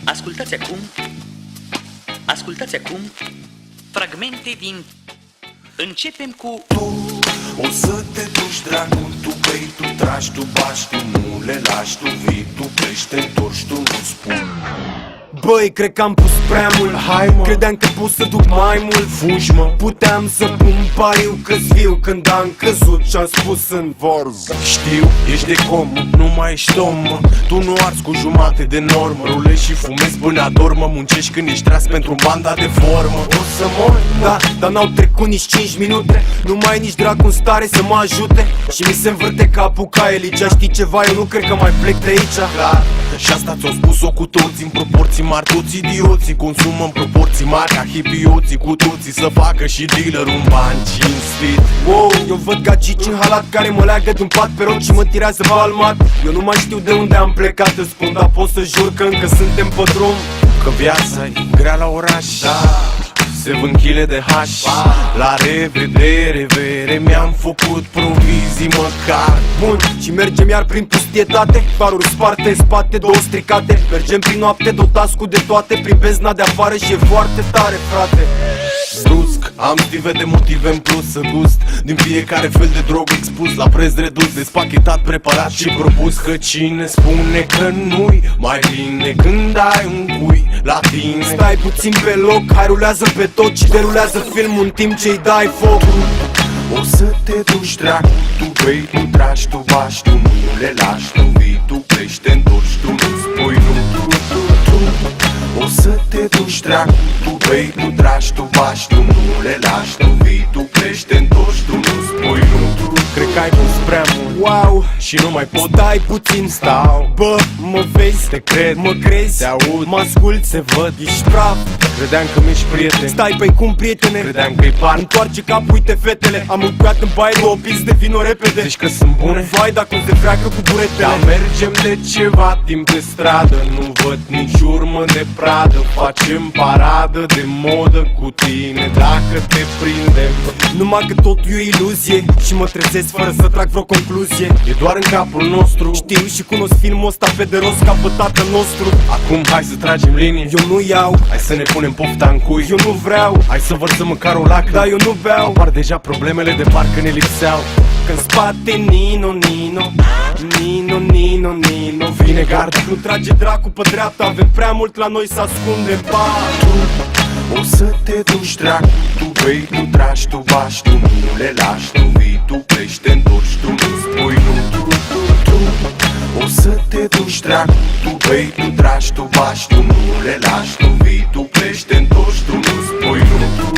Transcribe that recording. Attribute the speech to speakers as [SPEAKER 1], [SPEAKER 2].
[SPEAKER 1] Ascultați acum, ascultați acum fragmente din... Începem cu...
[SPEAKER 2] Tu o să te duci, dracu, tu bei, tu tragi, tu bași, tu nu le lași, tu vii, tu pleci, te întorci, tu nu spui.
[SPEAKER 3] Băi, cred că am pus prea mult. Hai, mă. Credeam că pot să duc mai mult.
[SPEAKER 2] Fugi, mă.
[SPEAKER 3] Puteam să pun pariu că-s viu când am căzut și-am spus în vorbă.
[SPEAKER 2] Știu, ești de com, nu mai ești om, mă. Tu nu arzi cu jumate de normă. Rulezi și fumezi până adormă. Muncești când ești tras pentru banda de formă.
[SPEAKER 3] O să mor, da, dar n-au trecut nici 5 minute. Nu mai e nici dracu în stare să mă ajute. Și mi se învârte capul ca Elijah. Știi ceva, eu nu cred că mai plec de aici.
[SPEAKER 2] Clar, și asta ți-o spus-o cu toții în proporții mari. Toți idioții consumă în proporții mari ca hipioții, cu toții să facă și dealer un ban cinstit.
[SPEAKER 3] Wow, eu văd gagici în halat care mă leagă de-un pat pe rog și mă tirează palmat. Eu nu mai știu de unde am plecat, îți spun, dar pot să jur că încă suntem pe drum.
[SPEAKER 2] Că viața e grea la oraș, da. Se vând chile de haș. La revedere, vere, mi-am făcut provizii măcar.
[SPEAKER 3] Bun, și mergem iar prin pustietate. Baruri sparte în spate, două stricate. Mergem prin noapte, dotați cu de toate. Prin bezna de afară și e foarte tare, frate.
[SPEAKER 2] Brusc, am stive de motive în plus să gust din fiecare fel de drog expus la preț redus, despachetat, preparat și propus. Că cine spune că nu-i mai bine când ai un cui la tine?
[SPEAKER 3] Stai puțin pe loc, hai rulează pe tot și derulează filmul în timp ce-i dai foc.
[SPEAKER 2] O să te duci, dracu, tu bei, tu tragi, tu bași, tu nu le lași, tu vii, tu pleci, te întorci, tu nu spui nu. O să te duci, dracu, tu bei, tu tragi, tu bași, tu nu le lași, tu vii, tu pleci, te întorci, tu nu spui nu. Cred că ai pus prea mult,
[SPEAKER 3] wow,
[SPEAKER 2] și nu mai pot.
[SPEAKER 3] stai puțin,
[SPEAKER 2] Stau,
[SPEAKER 3] bă, mă vezi,
[SPEAKER 2] te cred,
[SPEAKER 3] mă crezi,
[SPEAKER 2] te aud,
[SPEAKER 3] mă asculti,
[SPEAKER 2] te văd.
[SPEAKER 3] ești praf.
[SPEAKER 2] Credeam că mi-ești prieten,
[SPEAKER 3] Stai pe cum, prietene,
[SPEAKER 2] credeam că-i par.
[SPEAKER 3] întoarce capul, uite fetele. Am mâncat în baie două pizzi de vino repede.
[SPEAKER 2] Zici că sunt bune?
[SPEAKER 3] Vai, dacă cum se freacă cu buretele.
[SPEAKER 2] Dar mergem de ceva timp pe stradă, nu văd nici urmă de pradă. Facem paradă de modă cu tine dacă te prindem.
[SPEAKER 3] Numai că totul e o iluzie și mă trezesc fără să trag vreo concluzie.
[SPEAKER 2] E doar în capul nostru.
[SPEAKER 3] Știu și cunosc filmul ăsta pe de rost ca pe tatăl nostru.
[SPEAKER 2] Acum hai să tragem linie.
[SPEAKER 3] Eu nu iau,
[SPEAKER 2] Hai să ne punem pofta în cui.
[SPEAKER 3] eu nu vreau,
[SPEAKER 2] Hai să vărsăm măcar o lacrimă.
[SPEAKER 3] dar eu nu beau.
[SPEAKER 2] Apar deja problemele de parcă ne lipseau.
[SPEAKER 3] Când spate Nino, Nino, Nino, Nino, Nino.
[SPEAKER 2] Vine gardă.
[SPEAKER 3] Nu trage dracu pe dreapta, avem prea mult la noi să ascundem. Pa!
[SPEAKER 2] O să te duci, dracu, tu bei, tu tragi, tu bași, tu nu le lași, tu vii, tu pleci, te întorci, tu nu spui nu. O să te duci, dracu, tu bei, tu tragi, tu bași, tu nu le lași, tu vii, tu pleci, te întorci, tu nu spui nu.